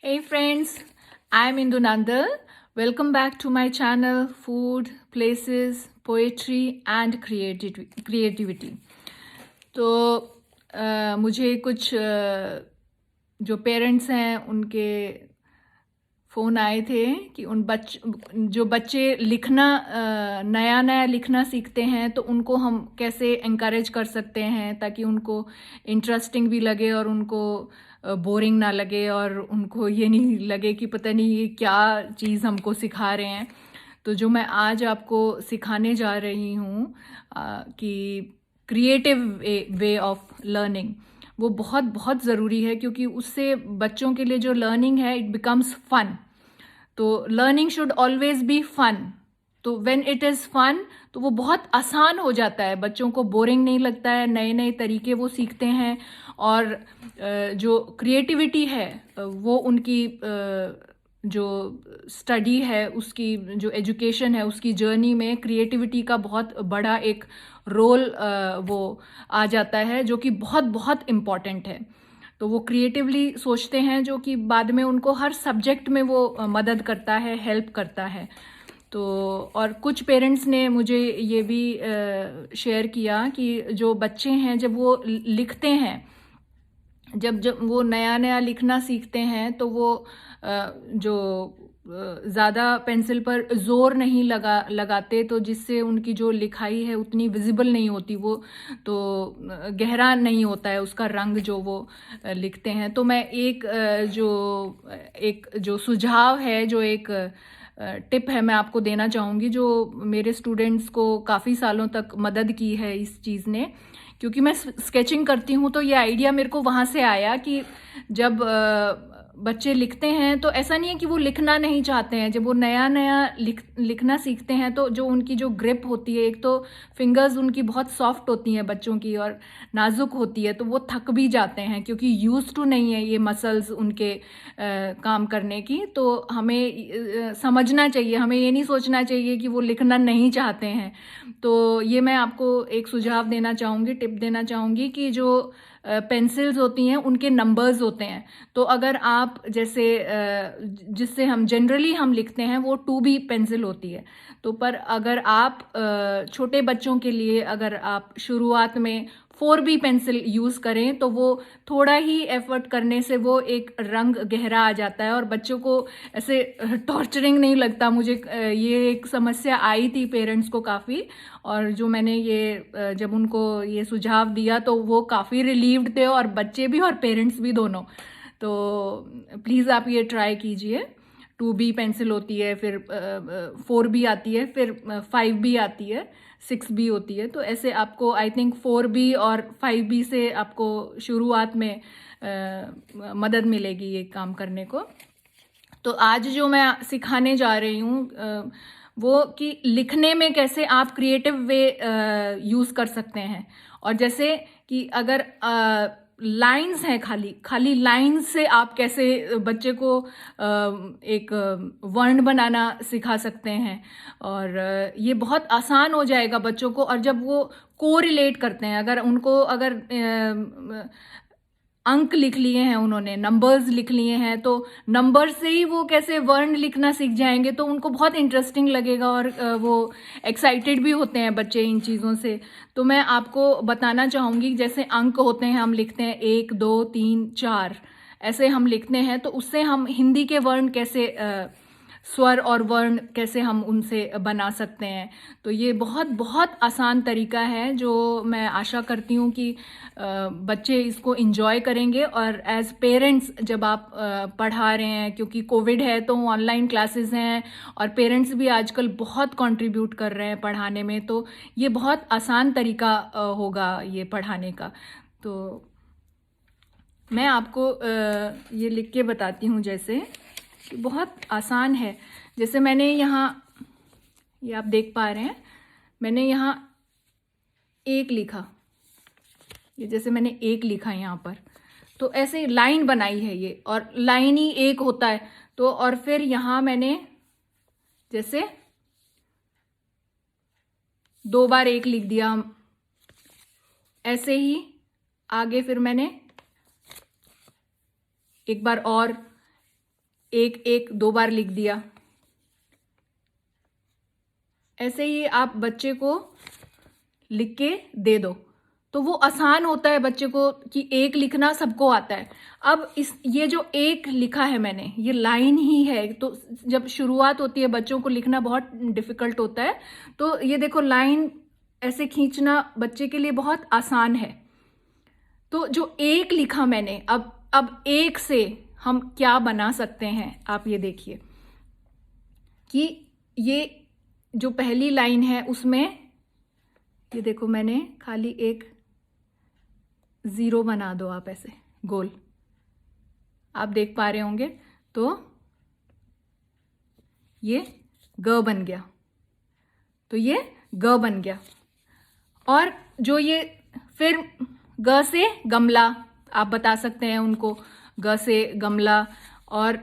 Hey friends, I'm Indu Nandal. Welcome back to my channel Food, Places, Poetry and Creativity. तो मुझे कुछ जो parents हैं उनके फ़ोन आए थे कि जो बच्चे लिखना नया नया लिखना सीखते हैं तो उनको हम कैसे encourage कर सकते हैं ताकि उनको इंटरेस्टिंग भी लगे और उनको बोरिंग ना लगे और उनको ये नहीं लगे कि पता नहीं ये क्या चीज़ हमको सिखा रहे हैं। तो जो मैं आज आपको सिखाने जा रही हूँ कि क्रिएटिव वे ऑफ लर्निंग वो बहुत बहुत ज़रूरी है क्योंकि उससे बच्चों के लिए जो लर्निंग है इट बिकम्स फन। तो learning should always be fun. तो व्हेन इट इज़ फन तो वो बहुत आसान हो जाता है, बच्चों को बोरिंग नहीं लगता है, नए नए तरीके वो सीखते हैं और जो क्रिएटिविटी है वो उनकी जो स्टडी है उसकी जो एजुकेशन है उसकी जर्नी में क्रिएटिविटी का बहुत बड़ा एक रोल वो आ जाता है जो कि बहुत बहुत इम्पॉर्टेंट है। तो वो क्रिएटिवली सोचते हैं जो कि बाद में उनको हर सब्जेक्ट में वो मदद करता है, हेल्प करता है। तो और कुछ पेरेंट्स ने मुझे ये भी शेयर किया कि जो बच्चे हैं जब वो लिखते हैं, जब जब वो नया नया लिखना सीखते हैं तो वो जो ज़्यादा पेंसिल पर ज़ोर नहीं लगाते तो जिससे उनकी जो लिखाई है उतनी विजिबल नहीं होती, वो तो गहरा नहीं होता है उसका रंग जो वो लिखते हैं। तो मैं एक जो सुझाव है, जो एक टिप है मैं आपको देना चाहूँगी जो मेरे स्टूडेंट्स को काफ़ी सालों तक मदद की है इस चीज़ ने। क्योंकि मैं स्केचिंग करती हूँ तो ये आइडिया मेरे को वहाँ से आया कि जब बच्चे लिखते हैं तो ऐसा नहीं है कि वो लिखना नहीं चाहते हैं। जब वो नया नया लिखना सीखते हैं तो जो उनकी जो ग्रिप होती है, एक तो फिंगर्स उनकी बहुत सॉफ्ट होती हैं बच्चों की और नाजुक होती है, तो वो थक भी जाते हैं क्योंकि यूज्ड टू नहीं है ये मसल्स उनके काम करने की। तो हमें समझना चाहिए, हमें ये नहीं सोचना चाहिए कि वो लिखना नहीं चाहते हैं। तो ये मैं आपको एक सुझाव देना चाहूँगी, टिप देना चाहूँगी कि जो पेंसिल्स होती हैं उनके नंबर्स होते हैं। तो अगर आप जैसे जिससे हम जनरली हम लिखते हैं वो 2B पेंसिल होती है। तो पर अगर आप छोटे बच्चों के लिए अगर आप शुरुआत में 4B पेंसिल यूज़ करें तो वो थोड़ा ही एफर्ट करने से वो एक रंग गहरा आ जाता है और बच्चों को ऐसे टॉर्चरिंग नहीं लगता। मुझे ये एक समस्या आई थी पेरेंट्स को काफ़ी, और जो मैंने ये जब उनको ये सुझाव दिया तो वो काफ़ी रिलीव्ड थे, और बच्चे भी और पेरेंट्स भी दोनों। तो प्लीज़ आप ये ट्राई कीजिए। 2B पेंसिल होती है, फिर 4B आती है, फिर 5B आती है, 6B होती है। तो ऐसे आपको आई थिंक 4B और 5B से आपको शुरुआत में मदद मिलेगी ये काम करने को। तो आज जो मैं सिखाने जा रही हूँ वो कि लिखने में कैसे आप क्रिएटिव वे यूज़ कर सकते हैं। और जैसे कि अगर लाइंस हैं, खाली खाली लाइंस से आप कैसे बच्चे को एक वर्ण बनाना सिखा सकते हैं, और ये बहुत आसान हो जाएगा बच्चों को। और जब वो कोरिलेट करते हैं, अगर उनको अगर अंक लिख लिए हैं, उन्होंने नंबर्स लिख लिए हैं, तो नंबर से ही वो कैसे वर्ण लिखना सीख जाएंगे तो उनको बहुत इंटरेस्टिंग लगेगा और वो एक्साइटेड भी होते हैं बच्चे इन चीज़ों से। तो मैं आपको बताना चाहूँगी, जैसे अंक होते हैं, हम लिखते हैं 1 2 3 4 ऐसे हम लिखते हैं, तो उससे हम हिंदी के वर्ण कैसे स्वर और वर्ण कैसे हम उनसे बना सकते हैं। तो ये बहुत बहुत आसान तरीका है जो मैं आशा करती हूँ कि बच्चे इसको एंजॉय करेंगे। और एज पेरेंट्स जब आप पढ़ा रहे हैं, क्योंकि कोविड है तो ऑनलाइन क्लासेस हैं और पेरेंट्स भी आजकल बहुत कंट्रीब्यूट कर रहे हैं पढ़ाने में, तो ये बहुत आसान तरीका होगा ये पढ़ाने का। तो मैं आपको ये लिख के बताती हूँ, जैसे बहुत आसान है। जैसे मैंने यहाँ, ये आप देख पा रहे हैं, मैंने यहाँ 1 लिखा, ये जैसे मैंने 1 लिखा यहाँ पर, तो ऐसे लाइन बनाई है ये, और लाइन ही 1 होता है। तो और फिर यहाँ मैंने जैसे 2 बार 1 लिख दिया, ऐसे ही आगे फिर मैंने एक बार और एक एक 2 बार लिख दिया। ऐसे ही आप बच्चे को लिख के दे दो तो वो आसान होता है बच्चे को कि एक लिखना सबको आता है। अब ये जो एक लिखा है मैंने, ये लाइन ही है, तो जब शुरुआत होती है बच्चों को लिखना बहुत डिफिकल्ट होता है। तो ये देखो लाइन ऐसे खींचना बच्चे के लिए बहुत आसान है। तो जो एक लिखा मैंने, अब एक से हम क्या बना सकते हैं, आप ये देखिए कि ये जो पहली लाइन है उसमें ये देखो मैंने खाली एक 0 बना दो आप ऐसे गोल, आप देख पा रहे होंगे। तो ये ग बन गया, तो ये ग बन गया। और जो ये फिर ग से गमला, आप बता सकते हैं उनको, ग से गमला। और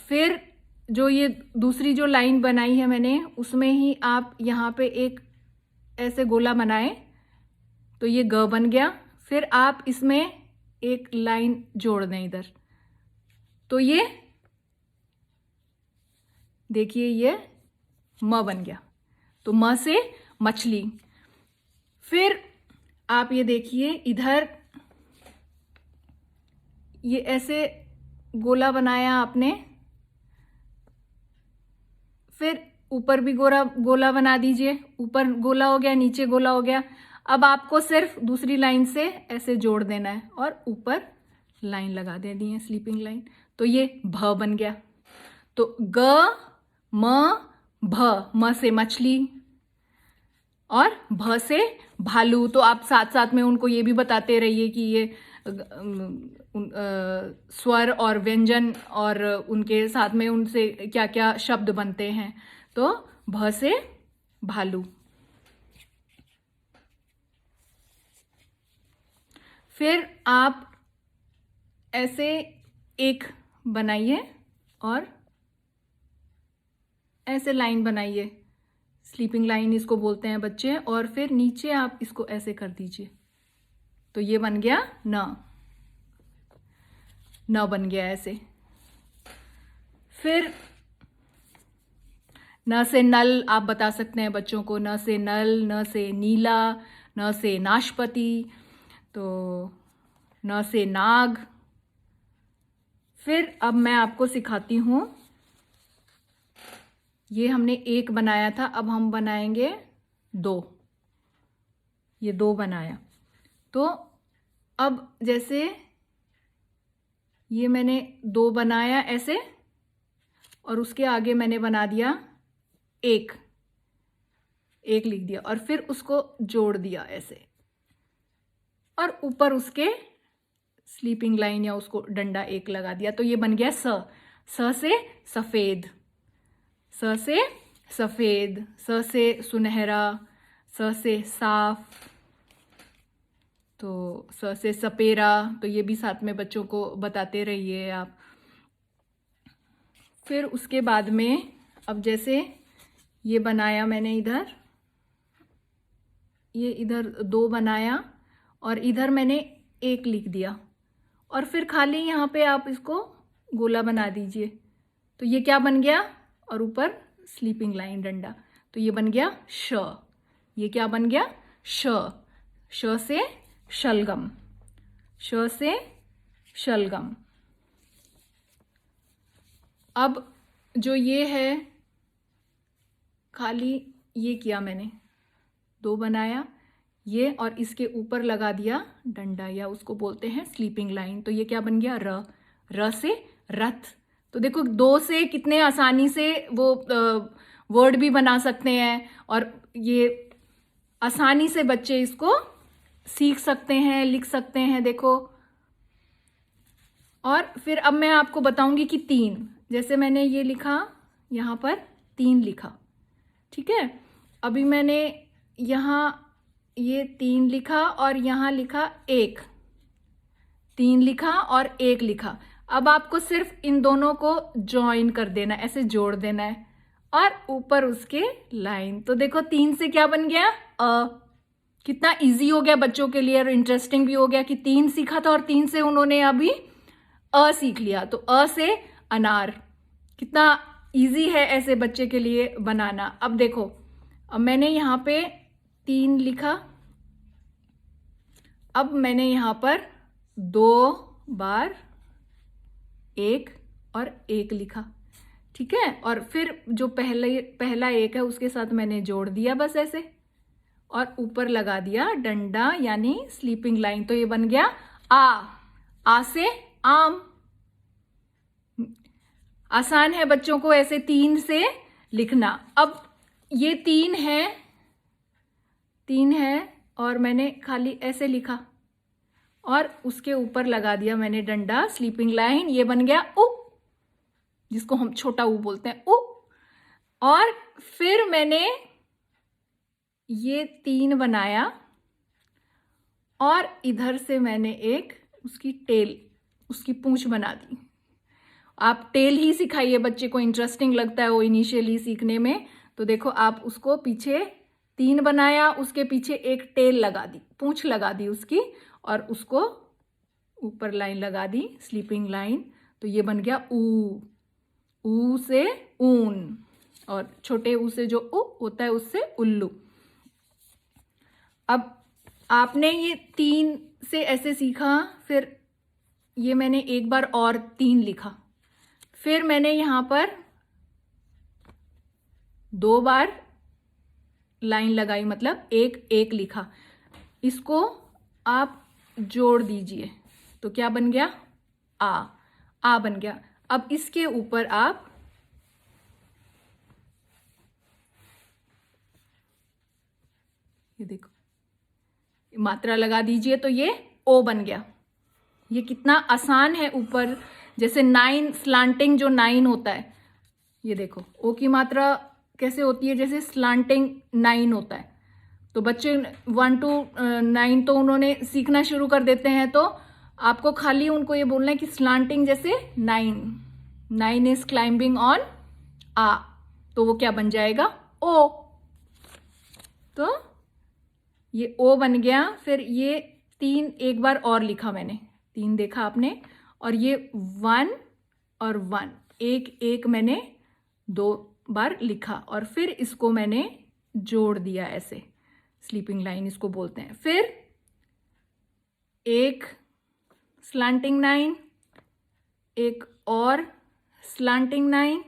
फिर जो ये दूसरी जो लाइन बनाई है मैंने, उसमें ही आप यहाँ पे एक ऐसे गोला बनाए तो ये ग बन गया। फिर आप इसमें एक लाइन जोड़ दें इधर, तो ये देखिए ये म बन गया, तो म से मछली। फिर आप ये देखिए इधर ये ऐसे गोला बनाया आपने, फिर ऊपर भी गोला बना दीजिए, ऊपर गोला हो गया, नीचे गोला हो गया। अब आपको सिर्फ दूसरी लाइन से ऐसे जोड़ देना है और ऊपर लाइन लगा देनी है, स्लीपिंग लाइन, तो ये भ बन गया। तो ग म भ, म से मछली और भ से भालू। तो आप साथ साथ में उनको ये भी बताते रहिए कि ये स्वर और व्यंजन और उनके साथ में उनसे क्या क्या शब्द बनते हैं। तो भ से भालू। फिर आप ऐसे एक बनाइए और ऐसे लाइन बनाइए, स्लीपिंग लाइन इसको बोलते हैं बच्चे। और फिर नीचे आप इसको ऐसे कर दीजिए, तो ये बन गया न बन गया ऐसे। फिर न से नल आप बता सकते हैं बच्चों को, न से नल, न से नीला, न से नाशपाती, तो न से नाग। फिर अब मैं आपको सिखाती हूँ, ये हमने एक बनाया था, अब हम बनाएंगे 2। ये 2 बनाया, तो अब जैसे ये मैंने 2 बनाया ऐसे, और उसके आगे मैंने बना दिया एक लिख दिया, और फिर उसको जोड़ दिया ऐसे, और ऊपर उसके स्लीपिंग लाइन या उसको डंडा एक लगा दिया, तो ये बन गया स से सफेद, स से सफेद, स से सुनहरा, स से साफ, तो स से सपेरा। तो ये भी साथ में बच्चों को बताते रहिए आप। फिर उसके बाद में अब जैसे ये बनाया मैंने इधर, ये इधर 2 बनाया और इधर मैंने 1 लिख दिया, और फिर खाली यहाँ पे आप इसको गोला बना दीजिए, तो ये क्या बन गया, और ऊपर स्लीपिंग लाइन डंडा, तो ये बन गया श। ये क्या बन गया, श से शलगम, श से शलगम। अब जो ये है, खाली ये किया मैंने, 2 बनाया ये, और इसके ऊपर लगा दिया डंडा, या उसको बोलते हैं स्लीपिंग लाइन, तो ये क्या बन गया, र से रथ। तो देखो 2 से कितने आसानी से वो वर्ड भी बना सकते हैं, और ये आसानी से बच्चे इसको सीख सकते हैं, लिख सकते हैं, देखो। और फिर अब मैं आपको बताऊंगी कि 3, जैसे मैंने ये लिखा, यहाँ पर 3 लिखा, ठीक है। अभी मैंने यहाँ ये 3 लिखा और यहाँ लिखा 1, 3 लिखा और 1 लिखा। अब आपको सिर्फ इन दोनों को ज्वाइन कर देना, ऐसे जोड़ देना है, और ऊपर उसके लाइन। तो देखो 3 से क्या बन गया, कितना इजी हो गया बच्चों के लिए, और इंटरेस्टिंग भी हो गया कि 3 सीखा था और 3 से उन्होंने अभी सीख लिया। तो से अनार, कितना इजी है ऐसे बच्चे के लिए बनाना। अब देखो, अब मैंने यहाँ पे 3 लिखा, अब मैंने यहाँ पर 2 बार 1 और 1 लिखा, ठीक है। और फिर जो पहला 1 है उसके साथ मैंने जोड़ दिया बस ऐसे, और ऊपर लगा दिया डंडा यानी स्लीपिंग लाइन। तो ये बन गया आ से आम। आसान है बच्चों को ऐसे 3 से लिखना। अब ये 3 है और मैंने खाली ऐसे लिखा और उसके ऊपर लगा दिया मैंने डंडा स्लीपिंग लाइन, ये बन गया उ, जिसको हम छोटा उ बोलते हैं, उ। और फिर मैंने ये 3 बनाया और इधर से मैंने एक उसकी टेल, उसकी पूंछ बना दी। आप टेल ही सिखाइए बच्चे को, इंटरेस्टिंग लगता है वो इनिशियली सीखने में। तो देखो, आप उसको पीछे 3 बनाया, उसके पीछे एक टेल लगा दी, पूंछ लगा दी उसकी, और उसको ऊपर लाइन लगा दी स्लीपिंग लाइन। तो ये बन गया ऊ से ऊन, और छोटे ऊ से जो उ होता है उससे उल्लू। अब आपने ये 3 से ऐसे सीखा, फिर ये मैंने एक बार और 3 लिखा, फिर मैंने यहाँ पर 2 बार लाइन लगाई, मतलब 1 लिखा। इसको आप जोड़ दीजिए तो क्या बन गया, आ बन गया। अब इसके ऊपर आप ये देखो मात्रा लगा दीजिए तो ये ओ बन गया। ये कितना आसान है। ऊपर जैसे 9 स्लांटिंग जो 9 होता है, ये देखो ओ की मात्रा कैसे होती है, जैसे स्लांटिंग 9 होता है। तो बच्चे 1 to 9 तो उन्होंने सीखना शुरू कर देते हैं, तो आपको खाली उनको ये बोलना है कि स्लांटिंग जैसे 9 इज क्लाइंबिंग ऑन आ, तो वो क्या बन जाएगा, ओ। तो ये ओ बन गया। फिर ये 3 एक बार और लिखा मैंने, 3 देखा आपने, और ये 1 और 1 एक मैंने 2 बार लिखा, और फिर इसको मैंने जोड़ दिया ऐसे, स्लीपिंग लाइन इसको बोलते हैं। फिर एक स्लांटिंग 9, एक और स्लांटिंग 9,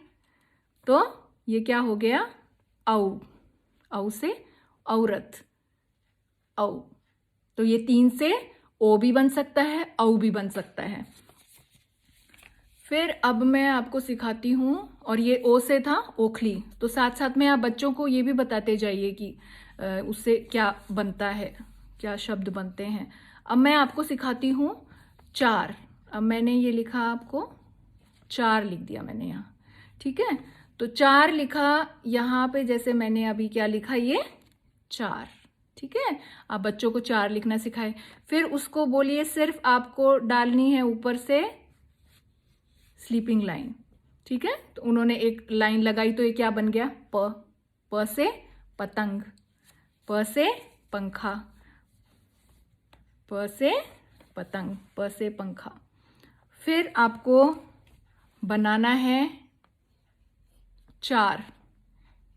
तो ये क्या हो गया, औ से औरत, औ। तो ये 3 से ओ भी बन सकता है, औ भी बन सकता है। फिर अब मैं आपको सिखाती हूँ, और ये ओ से था ओखली, तो साथ साथ में आप बच्चों को ये भी बताते जाइए कि उससे क्या बनता है, क्या शब्द बनते हैं। अब मैं आपको सिखाती हूँ 4। अब मैंने ये लिखा, आपको 4 लिख दिया मैंने यहाँ, ठीक है। तो 4 लिखा यहाँ पे, जैसे मैंने अभी क्या लिखा, ये 4, ठीक है। आप बच्चों को 4 लिखना सिखाए। फिर उसको बोलिए सिर्फ आपको डालनी है ऊपर से स्लीपिंग लाइन, ठीक है। तो उन्होंने एक लाइन लगाई, तो ये क्या बन गया, प से पतंग, प से पंखा, प से पतंग, प से पंखा। फिर आपको बनाना है 4,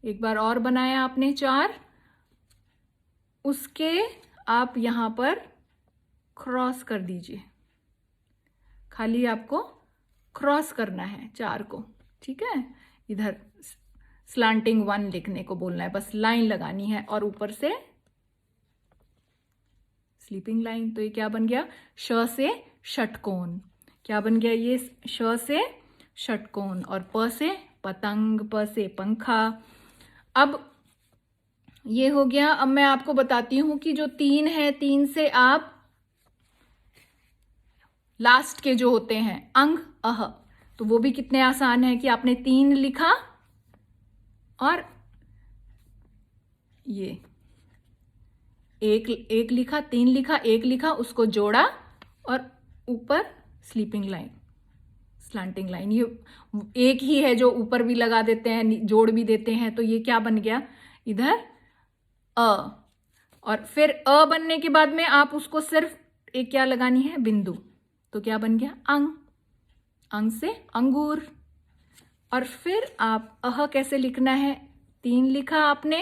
एक बार और बनाया आपने 4, उसके आप यहाँ पर क्रॉस कर दीजिए, खाली आपको क्रॉस करना है 4 को, ठीक है। इधर स्लांटिंग 1 लिखने को बोलना है, बस लाइन लगानी है, और ऊपर से स्लीपिंग लाइन। तो ये क्या बन गया, श से षटकोण, क्या बन गया, ये श से षटकोण, और प से पतंग, प से पंखा। अब ये हो गया। अब मैं आपको बताती हूं कि जो 3 है, 3 से आप लास्ट के जो होते हैं अंग, अह, तो वो भी कितने आसान है कि आपने 3 लिखा और ये एक लिखा, 3 लिखा, 1 लिखा, उसको जोड़ा, और ऊपर स्लीपिंग लाइन, स्लांटिंग लाइन। ये एक ही है जो ऊपर भी लगा देते हैं, जोड़ भी देते हैं। तो ये क्या बन गया, इधर अ, और फिर अ बनने के बाद में आप उसको सिर्फ एक क्या लगानी है, बिंदु। तो क्या बन गया, अंग, अंग से अंगूर, और फिर आप अह कैसे लिखना है, 3 लिखा आपने,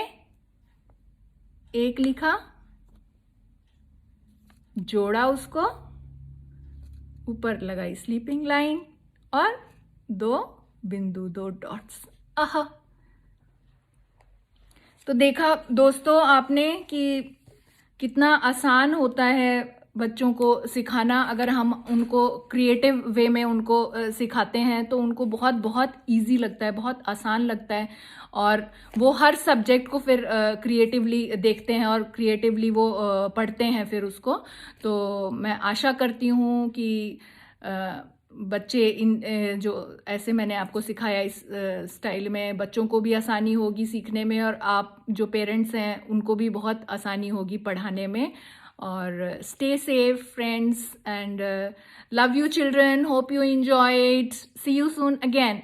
1 लिखा, जोड़ा उसको, ऊपर लगाई स्लीपिंग लाइन और 2 बिंदु, 2 डॉट्स, अह। तो देखा दोस्तों आपने कि कितना आसान होता है बच्चों को सिखाना। अगर हम उनको क्रिएटिव वे में उनको सिखाते हैं तो उनको बहुत बहुत इजी लगता है, बहुत आसान लगता है, और वो हर सब्जेक्ट को फिर क्रिएटिवली देखते हैं और क्रिएटिवली वो पढ़ते हैं फिर उसको। तो मैं आशा करती हूँ कि बच्चे जो ऐसे मैंने आपको सिखाया इस स्टाइल में, बच्चों को भी आसानी होगी सीखने में, और आप जो पेरेंट्स हैं उनको भी बहुत आसानी होगी पढ़ाने में। और stay safe friends, and love you children, hope you enjoy it, see you soon again.